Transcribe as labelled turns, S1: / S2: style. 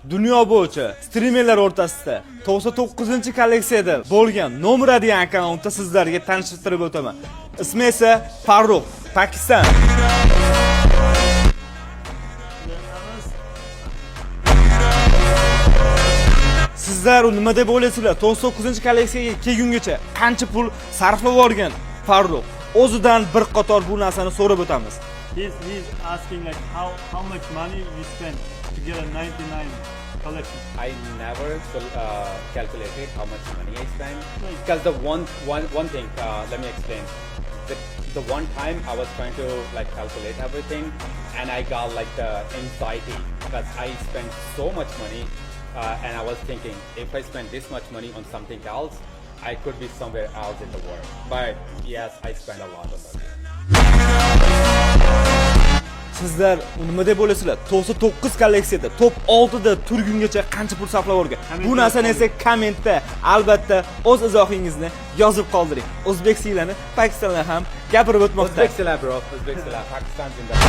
S1: dunyo bo'yicha streamerlar o'rtasida 99-kolleksiyada bo'lgan Nomura degan akkauntni sizlarga tanishtirib o'taman. Ismi esa Farruh, Pokiston. Sizlar nima deb o'ylaysizlar? 99-kolleksiyaga kelgungacha qancha pul sarflab yuborgan Farruh? O'zidan bir qator bu narsani so'rab o'tamiz.
S2: He's asking like how much money you spend to get a 99 collection.
S3: I never calculated how much money I spent because the one thing, let me explain. The one time I was trying to like calculate everything, and I got like the anxiety because I spent so much money, and I was thinking if I spend this much money on something else, I could be somewhere else in the world. But yes, I spent a lot of money.
S1: Sizlar nima deb o'ylaysizlar? 99 kolleksiyada top 6 da turgungacha qancha pul sarflab yuborgan? Bu narsani esa kommentda albatta o'z izohingizni yozib qoldiring. O'zbek sizlarni Pokistonlar ham gapirib o'tmoqda.
S3: Uzbek bro, Uzbek Pakistan zindabad.